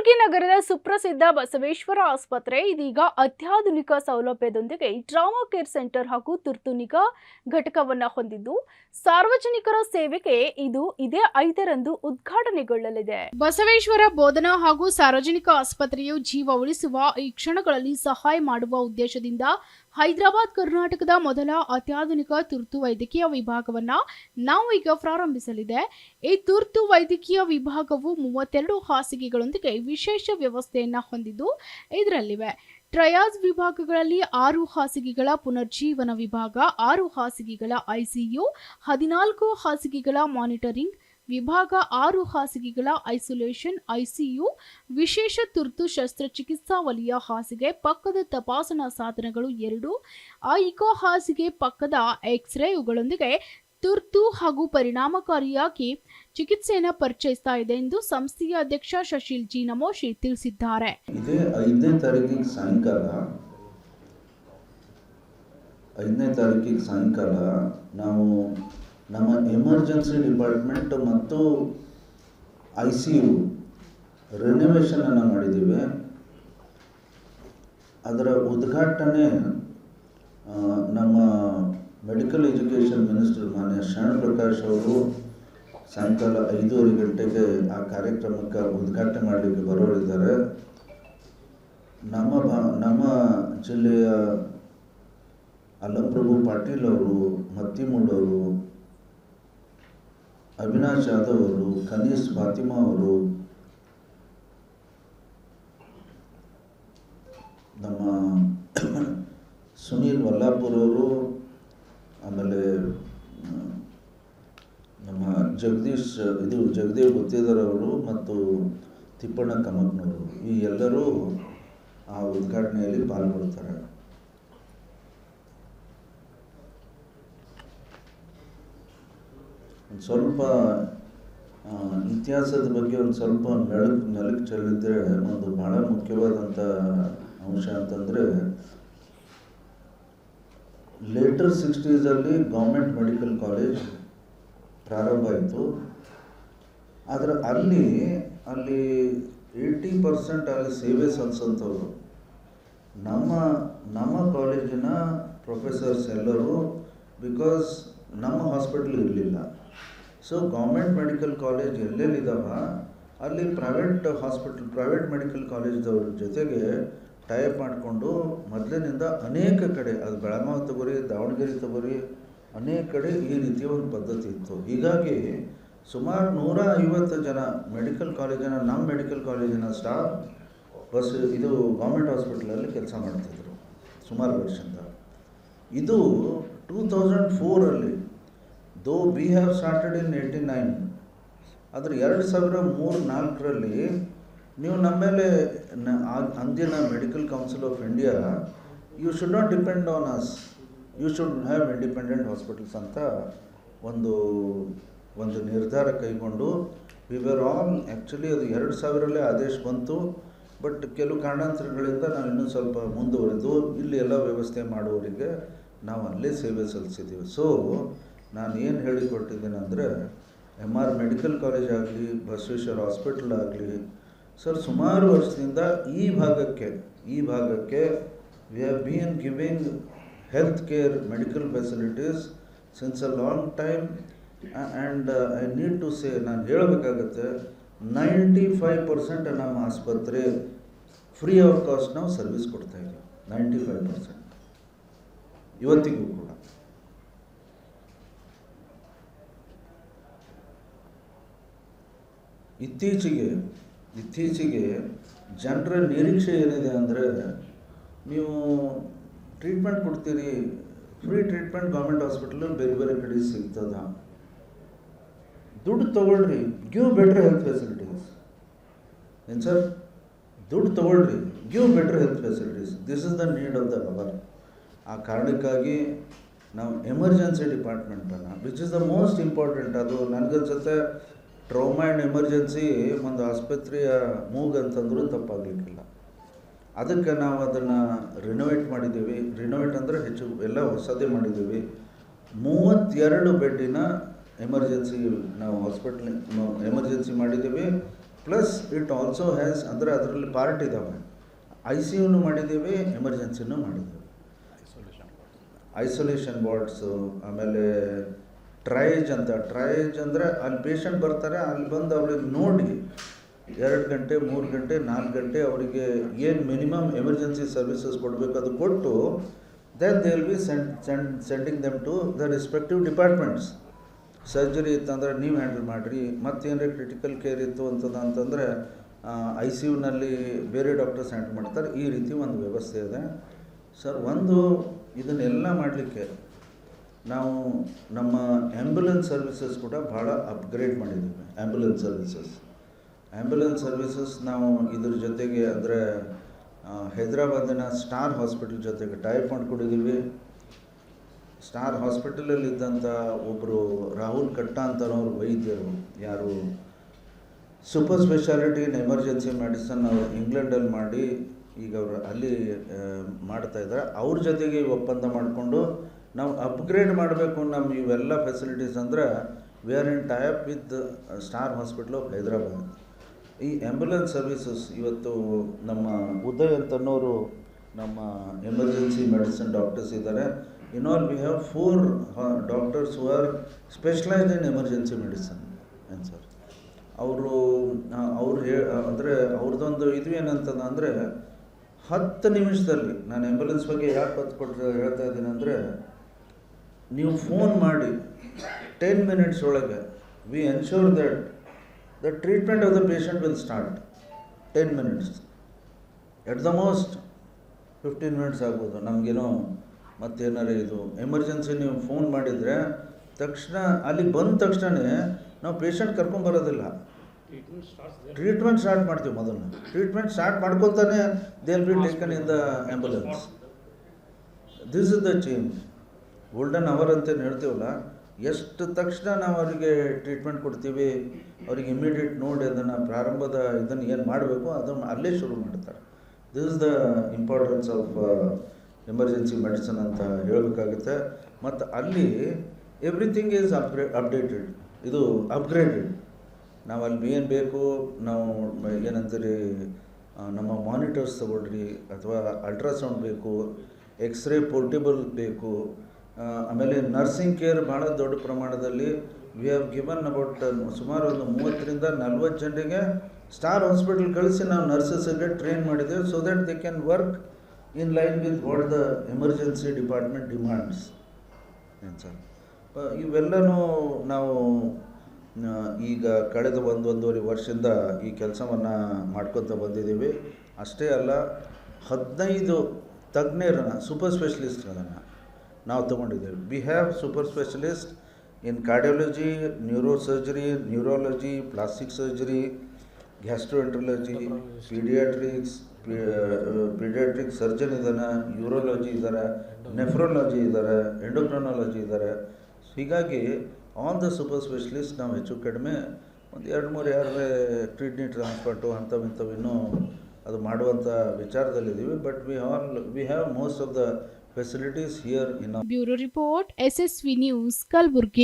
ಕಲಬುರಗಿ ನಗರದ ಸುಪ್ರಸಿದ್ಧ ಬಸವೇಶ್ವರ ಆಸ್ಪತ್ರೆ ಇದೀಗ ಅತ್ಯಾಧುನಿಕ ಸೌಲಭ್ಯದೊಂದಿಗೆ ಟ್ರಾಮಾ ಕೇರ್ ಸೆಂಟರ್ ಹಾಗೂ ತುರ್ತು ನಿಗಾ ಘಟಕವನ್ನು ಹೊಂದಿದ್ದು ಸಾರ್ವಜನಿಕರ ಸೇವೆಗೆ ಇದು ಇದೇ 5ರಂದು ಉದ್ಘಾಟನೆಗೊಳ್ಳಲಿದೆ. ಬಸವೇಶ್ವರ ಬೋಧನಾ ಹಾಗೂ ಸಾರ್ವಜನಿಕ ಆಸ್ಪತ್ರೆಯು ಜೀವ ಉಳಿಸುವ ಈ ಕ್ಷಣಗಳಲ್ಲಿ ಸಹಾಯ ಮಾಡುವ ಉದ್ದೇಶದಿಂದ ಹೈದರಾಬಾದ್ ಕರ್ನಾಟಕದ ಮೊದಲ ಅತ್ಯಾಧುನಿಕ ತುರ್ತು ವೈದ್ಯಕೀಯ ವಿಭಾಗವನ್ನು ನಾವು ಈಗ ಪ್ರಾರಂಭಿಸಲಿದೆ. ಈ ತುರ್ತು ವೈದ್ಯಕೀಯ ವಿಭಾಗವು 32 ಹಾಸಿಗೆಗಳೊಂದಿಗೆ ವಿಶೇಷ ವ್ಯವಸ್ಥೆಯನ್ನು ಹೊಂದಿದ್ದು ಇದರಲ್ಲಿವೆ ಟ್ರಯಾಜ್ ವಿಭಾಗಗಳಲ್ಲಿ 6 ಹಾಸಿಗೆಗಳ ಪುನರ್ಜೀವನ ವಿಭಾಗ, 6 ಹಾಸಿಗೆಗಳ ಐಸಿಯು, 14 ಹಾಸಿಗೆಗಳ ಮಾನಿಟರಿಂಗ್ ವಿಭಾಗ, 6 ಹಾಸಿಗೆಗಳ ಐಸೋಲೇಷನ್ ಐಸಿಯು, ವಿಶೇಷ ತುರ್ತು ಶಸ್ತ್ರಚಿಕಿತ್ಸಾ ವಲಯ ಹಾಸಿಗೆ, ಪಕ್ಕದ ತಪಾಸಣಾ ಸಾಧನಗಳು 2, ಇಕೋ ಹಾಸಿಗೆ, ಪಕ್ಕದ ಎಕ್ಸ್ರೇ ಇವುಗಳೊಂದಿಗೆ ತುರ್ತು ಹಾಗೂ ಪರಿಣಾಮಕಾರಿಯಾಗಿ ಚಿಕಿತ್ಸೆಯನ್ನು ಪರಿಚಯಿಸ್ತಾ ಇದೆ ಎಂದು ಸಂಸ್ಥೆಯ ಅಧ್ಯಕ್ಷ ಶಶಿಲ್ ಜಿ ನಮೋಶಿ ತಿಳಿಸಿದ್ದಾರೆ. ಇದೇ 5ನೇ ತಾರೀಕಿಗೆ ಸಾಯಂಕಾಲ ನಾವು ನಮ್ಮ ಎಮರ್ಜೆನ್ಸಿ ಡಿಪಾರ್ಟ್ಮೆಂಟ್ ಮತ್ತು ಐಸಿಯು ರಿನೋವೇಷನ್ ಅನ್ನು ಮಾಡಿದ್ದೀವಿ. ಅದರ ಉದ್ಘಾಟನೆ ನಮ್ಮ ಮೆಡಿಕಲ್ ಎಜುಕೇಷನ್ ಮಿನಿಸ್ಟರ್ ಮಾನ್ಯ ಶರಣ್ ಪ್ರಕಾಶ್ ಅವರು ಸಾಯಂಕಾಲ 5:30 ಗಂಟೆಗೆ ಆ ಕಾರ್ಯಕ್ರಮಕ್ಕೆ ಉದ್ಘಾಟನೆ ಮಾಡಲಿಕ್ಕೆ ಬರೋರಿದ್ದಾರೆ. ನಮ್ಮ ಜಿಲ್ಲೆಯ ಅಲ್ಲಂಪ್ರಭು ಪಾಟೀಲ್ ಅವರು, ಮತ್ತಿಮೂಡ್ ಅವರು, ಅವಿನಾಶ್ ಯಾದವ್ ಅವರು, ಕನೀಸ್ ಫಾತಿಮಾ ಅವರು, ನಮ್ಮ ಸುನೀಲ್ ವಲ್ಲಾಪುರ್ ಅವರು, ಆಮೇಲೆ ನಮ್ಮ ಜಗದೇವ್ ಗುತ್ತೇದಾರ್ ಅವರು ಮತ್ತು ತಿಪ್ಪಣ್ಣ ಕಮ್ಮಪ್ಪನವರು ಈ ಎಲ್ಲರೂ ಆ ಉದ್ಘಾಟನೆಯಲ್ಲಿ ಪಾಲ್ಗೊಳ್ತಾರೆ. ಸ್ವಲ್ಪ ಇತಿಹಾಸದ ಬಗ್ಗೆ ಒಂದು ಸ್ವಲ್ಪ ನೆಲಕ್ಕೆ ಚೆಲ್ಲಿದ್ರೆ ಒಂದು ಬಹಳ ಮುಖ್ಯವಾದಂಥ ಅಂಶ ಅಂತಂದರೆ litre 60s government medical college ಪ್ರಾರಂಭ ಆಯಿತು. ಆದರೆ ಅಲ್ಲಿ 80% ಅಲ್ಲಿ ಸೇವೆ ಸಲ್ಲಿಸೋಂಥವ್ರು ನಮ್ಮ ಕಾಲೇಜಿನ ಪ್ರೊಫೆಸರ್ಸ್ ಎಲ್ಲರೂ, ಬಿಕಾಸ್ ನಮ್ಮ ಹಾಸ್ಪಿಟ್ಲ್ ಇರಲಿಲ್ಲ. ಸೊ ಗೌರ್ಮೆಂಟ್ ಮೆಡಿಕಲ್ ಕಾಲೇಜ್ ಎಲ್ಲೆಲ್ಲಿದ್ದಾವ ಅಲ್ಲಿ ಪ್ರೈವೇಟ್ ಮೆಡಿಕಲ್ ಕಾಲೇಜ್ದವ್ರ ಜೊತೆಗೆ ಟೈಪ್ ಮಾಡಿಕೊಂಡು ಮೊದಲಿನಿಂದ ಅನೇಕ ಕಡೆ, ಅದು ಬೆಳಗಾವಿ ತಗೋರಿ, ದಾವಣಗೆರೆ ತಗೋರಿ, ಅನೇಕ ಕಡೆ ಈ ರೀತಿಯ ಒಂದು ಪದ್ಧತಿ ಇತ್ತು. ಹೀಗಾಗಿ ಸುಮಾರು 150 ಜನ ನಮ್ಮ ಮೆಡಿಕಲ್ ಕಾಲೇಜಿನ ಸ್ಟಾಫ್ ಇದು ಗೌರ್ಮೆಂಟ್ ಹಾಸ್ಪಿಟಲಲ್ಲಿ ಕೆಲಸ ಮಾಡ್ತಿದ್ರು ಸುಮಾರು ವರ್ಷದಿಂದ. ಇದು 2004 ದೋ ವಿ ಹ್ಯಾವ್ ಸ್ಟಾರ್ಟೆಡ್ ಇನ್ 89, ಆದರೆ 2003-4 ನೀವು ನಮ್ಮ ಮೇಲೆ ಅಂದಿನ medical council of India you should not depend on us, you should have independent hospitals ಅಂತ ಒಂದು ನಿರ್ಧಾರ ಕೈಗೊಂಡು ವಿ ವರ್ ಆಲ್ ಆ್ಯಕ್ಚುಲಿ ಅದು 2000 ಆದೇಶ ಬಂತು. ಬಟ್ ಕೆಲವು ಕಾರಣಾಂತರಗಳಿಂದ ನಾವು ಇನ್ನೂ ಸ್ವಲ್ಪ ಮುಂದುವರೆದು ಇಲ್ಲಿ ಎಲ್ಲ ವ್ಯವಸ್ಥೆ ಮಾಡುವವರಿಗೆ ನಾವು ಅಲ್ಲೇ ಸೇವೆ ಸಲ್ಲಿಸಿದ್ದೀವಿ. ಸೊ ನಾನು ಏನು ಹೇಳಿಕೊಟ್ಟಿದ್ದೇನೆ ಅಂದರೆ MR ಮೆಡಿಕಲ್ ಕಾಲೇಜ್ ಆಗಲಿ, ಬಸವೇಶ್ವರ ಹಾಸ್ಪಿಟಲ್ ಆಗಲಿ, ಸರ್ ಸುಮಾರು ವರ್ಷದಿಂದ ಈ ಭಾಗಕ್ಕೆ we have been giving health care medical facilities since a long time. And I need to say, ನಾನು ಹೇಳಬೇಕಾಗತ್ತೆ, 95% ನಮ್ಮ ಆಸ್ಪತ್ರೆ ಫ್ರೀ ಆಫ್ ಕಾಸ್ಟ್ ನಾವು ಸರ್ವಿಸ್ ಕೊಡ್ತಾಯಿದ್ದೀವಿ. 95% ಇವತ್ತಿಗೂ ಕೂಡ. ಇತ್ತೀಚೆಗೆ ಜನರ ನಿರೀಕ್ಷೆ ಏನಿದೆ ಅಂದರೆ, ನೀವು ಟ್ರೀಟ್ಮೆಂಟ್ ಕೊಡ್ತೀರಿ, ಫ್ರೀ ಟ್ರೀಟ್ಮೆಂಟ್ ಗೌರ್ಮೆಂಟ್ ಹಾಸ್ಪಿಟಲಲ್ಲಿ ಬೇರೆ ಕಡೆ ಸಿಗ್ತದ, ದುಡ್ಡು ತೊಗೊಳ್ರಿ, ಗಿವ್ ಬೆಟರ್ ಹೆಲ್ತ್ ಫೆಸಿಲಿಟೀಸ್. ಏನು ಸರ್, ದುಡ್ಡು ತೊಗೊಳ್ರಿ, give better health facilities. This is the need of the hour. ಆ ಕಾರಣಕ್ಕಾಗಿ ನಾವು ಎಮರ್ಜೆನ್ಸಿ ಡಿಪಾರ್ಟ್ಮೆಂಟನ್ನು, which is the most important, ಅದು ನನಗನ್ಸುತ್ತೆ ಟ್ರಾಮಾ ಆ್ಯಂಡ್ ಎಮರ್ಜೆನ್ಸಿ ಒಂದು ಆಸ್ಪತ್ರೆಯ ಮೂಗಂತಂದ್ರೂ ತಪ್ಪಾಗಲಿಕ್ಕಿಲ್ಲ. ಅದಕ್ಕೆ ನಾವು ಅದನ್ನು ರಿನೋವೇಟ್ ಮಾಡಿದ್ದೀವಿ. ರಿನೋವೇಟ್ ಅಂದರೆ ಹೆಚ್ಚು ಎಲ್ಲ ಹೊಸದೇ ಮಾಡಿದ್ದೀವಿ. 32 ಬೆಡ್ಡಿನ ಎಮರ್ಜೆನ್ಸಿ ನಾವು ಎಮರ್ಜೆನ್ಸಿ ಮಾಡಿದ್ದೀವಿ. ಪ್ಲಸ್ ಇಟ್ ಆಲ್ಸೋ ಹ್ಯಾಸ್ ಅಂದರೆ ಅದರಲ್ಲಿ ಪಾರ್ಟ್ ಇದ್ದಾವೆ. ಐ ಸಿ ಯುನು ಮಾಡಿದ್ದೀವಿ, ಎಮರ್ಜೆನ್ಸಿನೂ ಮಾಡಿದ್ದೀವಿ. ಐಸೋಲೇಷನ್ ವಾರ್ಡ್ಸು, ಆಮೇಲೆ ಟ್ರಯೇಜ್ ಅಂದರೆ ಅಲ್ಲಿ ಪೇಷಂಟ್ ಬರ್ತಾರೆ, ಅಲ್ಲಿ ಬಂದು ಅವ್ರಿಗೆ ನೋಡಿ 2 ಗಂಟೆ 3 ಗಂಟೆ 4 ಗಂಟೆ ಅವರಿಗೆ ಏನು ಮಿನಿಮಮ್ ಎಮರ್ಜೆನ್ಸಿ ಸರ್ವಿಸಸ್ ಕೊಡಬೇಕು ಅದು ಕೊಟ್ಟು then they will be sending them to the respective departments. Surgery ಇತ್ತಂದರೆ ನೀವು ಹ್ಯಾಂಡಲ್ ಮಾಡಿರಿ, ಮತ್ತೇನರ ಕ್ರಿಟಿಕಲ್ ಕೇರ್ ಇತ್ತು ಅಂತಂದರೆ ಐ ಸಿ ಯುನಲ್ಲಿ ಬೇರೆ ಡಾಕ್ಟರ್ಸ್ ಹ್ಯಾಂಡಲ್ ಮಾಡ್ತಾರೆ. ಈ ರೀತಿ ಒಂದು ವ್ಯವಸ್ಥೆ ಇದೆ ಸರ್. ಒಂದು ಇದನ್ನೆಲ್ಲ ಮಾಡಲಿಕ್ಕೆ ನಾವು ನಮ್ಮ ಆ್ಯಂಬುಲೆನ್ಸ್ ಸರ್ವಿಸಸ್ ಕೂಡ ಭಾಳ ಅಪ್ಗ್ರೇಡ್ ಮಾಡಿದ್ದೀವಿ. ಆ್ಯಂಬುಲೆನ್ಸ್ ಸರ್ವಿಸಸ್ ನಾವು ಇದ್ರ ಜೊತೆಗೆ ಅಂದರೆ ಹೈದರಾಬಾದಿನ ಸ್ಟಾರ್ ಹಾಸ್ಪಿಟಲ್ ಜೊತೆಗೆ ಟೈಪ್ ಮಾಡ್ಕೊಂಡಿದ್ದೀವಿ. ಸ್ಟಾರ್ ಹಾಸ್ಪಿಟಲಲ್ಲಿದ್ದಂಥ ಒಬ್ಬರು ರಾಹುಲ್ ಕಟ್ಟಾ ಅಂತನವ್ರು ವೈದ್ಯರು, ಯಾರು super speciality in emergency medicine ಅವರು ಇಂಗ್ಲೆಂಡಲ್ಲಿ ಮಾಡಿ ಈಗ ಅವರು ಅಲ್ಲಿ ಮಾಡ್ತಾಯಿದ್ದಾರೆ. ಅವ್ರ ಜೊತೆಗೆ ಈ ಒಪ್ಪಂದ ಮಾಡಿಕೊಂಡು ನಾವು ಅಪ್ಗ್ರೇಡ್ ಮಾಡಬೇಕು ನಮ್ಮ ಇವೆಲ್ಲ ಫೆಸಿಲಿಟೀಸ್. ಅಂದರೆ we are in type with star hospital of Hyderabad. ಈ ಆ್ಯಂಬುಲೆನ್ಸ್ ಸರ್ವಿಸಸ್ ಇವತ್ತು ನಮ್ಮ ಉದಯ್ ಅಂತನೋರು ನಮ್ಮ ಎಮರ್ಜೆನ್ಸಿ ಮೆಡಿಸಿನ್ ಡಾಕ್ಟರ್ಸ್ ಇದ್ದಾರೆ. In all we have 4 doctors who are specialised in emergency medicine. ಏನು ಸರ್ ಅವರು ಅಂದರೆ ಅವ್ರದ್ದೊಂದು ಇದು ಏನಂತಂದ ಅಂದರೆ 10 ನಿಮಿಷದಲ್ಲಿ, ನಾನು ಆ್ಯಂಬುಲೆನ್ಸ್ ಬಗ್ಗೆ ಯಾಕೆ ಹೇಳ್ತಾ ಇದ್ದೀನಿ ಅಂದರೆ, ನೀವು ಫೋನ್ ಮಾಡಿ 10 ಮಿನಿಟ್ಸ್ ಒಳಗೆ we ensure that the treatment of the patient will start 10 minutes. At the most 15 minutes ಆಗ್ಬೋದು ನಮಗೇನೋ. ಮತ್ತೇನಾರು ಇದು ಎಮರ್ಜೆನ್ಸಿ ನೀವು ಫೋನ್ ಮಾಡಿದರೆ ತಕ್ಷಣ ಅಲ್ಲಿ ಬಂದ ತಕ್ಷಣವೇ ನಾವು ಪೇಷಂಟ್ ಕರ್ಕೊಂಬರೋದಿಲ್ಲ, ಟ್ರೀಟ್ಮೆಂಟ್ ಸ್ಟಾರ್ಟ್ ಮಾಡ್ತೀವಿ. ಮೊದಲು ಟ್ರೀಟ್ಮೆಂಟ್ ಸ್ಟಾರ್ಟ್ ಮಾಡ್ಕೊತಾನೆ they will be taken in the ambulance. This is the change. Golden hour ಅಂತೇನು ಹೇಳ್ತೀವಲ್ಲ, ಎಷ್ಟು ತಕ್ಷಣ ನಾವು ಅವರಿಗೆ ಟ್ರೀಟ್ಮೆಂಟ್ ಕೊಡ್ತೀವಿ, ಅವ್ರಿಗೆ ಇಮಿಡಿಯೇಟ್ ನೋಡಿ ಅದನ್ನು ಪ್ರಾರಂಭದ ಇದನ್ನು ಏನು ಮಾಡಬೇಕು ಅದನ್ನು ಅಲ್ಲೇ ಶುರು ಮಾಡ್ತಾರೆ. This is the importance of emergency medicine ಅಂತ ಹೇಳಬೇಕಾಗುತ್ತೆ. ಮತ್ತು ಅಲ್ಲಿ ಎವ್ರಿಥಿಂಗ್ ಈಸ್ ಅಪ್ಡೇಟೆಡ್, ಇದು ಅಪ್ಗ್ರೇಡೆಡ್. ನಾವು ಅಲ್ಲಿ ಏನು ಬೇಕು, ನಾವು ಏನಂತೀರಿ, ನಮ್ಮ ಮಾನಿಟರ್ಸ್ ತಗೊಳ್ರಿ, ಅಥವಾ ಅಲ್ಟ್ರಾಸೌಂಡ್ ಬೇಕು, ಎಕ್ಸ್ರೇ ಪೋರ್ಟೇಬಲ್ ಬೇಕು. ಆಮೇಲೆ ನರ್ಸಿಂಗ್ ಕೇರ್ ಭಾಳ ದೊಡ್ಡ ಪ್ರಮಾಣದಲ್ಲಿ ವಿ ಹ್ಯಾವ್ ಗಿವನ್ ಅಬೌಟ್ ಸುಮಾರು ಒಂದು 30ರಿಂದ 40 ಜನರಿಗೆ ಸ್ಟಾರ್ ಹಾಸ್ಪಿಟಲ್ ಕಳಿಸಿ ನಾವು ನರ್ಸಸ್ಗೆ ಟ್ರೈನ್ ಮಾಡಿದ್ದೇವೆ, so that they can work in line with what the emergency department demands. ಏನು ಸರ್, ಇವೆಲ್ಲನೂ ನಾವು ಈಗ ಕಳೆದ 1-1.5 ವರ್ಷದಿಂದ ಈ ಕೆಲಸವನ್ನು ಮಾಡ್ಕೊತ ಬಂದಿದ್ದೀವಿ. ಅಷ್ಟೇ ಅಲ್ಲ, 15 ತಜ್ಞರನ್ನು, ಸೂಪರ್ ಸ್ಪೆಷಲಿಸ್ಟ್ಗಳನ್ನು ನಾವು ತೊಗೊಂಡಿದ್ದೇವೆ. We have super specialist in cardiology, neuro surgery, neurology, plastic surgery, gastroenterology, paediatric surgeon ಇದ್ದಾನೆ, ಯೂರೋಲಜಿ ಇದ್ದಾರೆ, ನೆಫ್ರಾಲಜಿ ಇದ್ದಾರೆ, ಎಂಡೋಕ್ರೈನಾಲಜಿ ಇದ್ದಾರೆ. ಹೀಗಾಗಿ ಆಲ್ ದ ಸೂಪರ್ ಸ್ಪೆಷಲಿಸ್ಟ್ ನಾವು ಹೆಚ್ಚು ಕಡಿಮೆ ಒಂದು 2-3 ಯಾರೇ ಕಿಡ್ನಿ ಟ್ರಾನ್ಸ್ಪ್ಲಾಂಟು ಅಂಥವು ಇನ್ನೂ ಅದು ಮಾಡುವಂಥ ವಿಚಾರದಲ್ಲಿದ್ದೀವಿ. But we have most of the facilities here in. Bureau report, SSV news, Kalaburagi.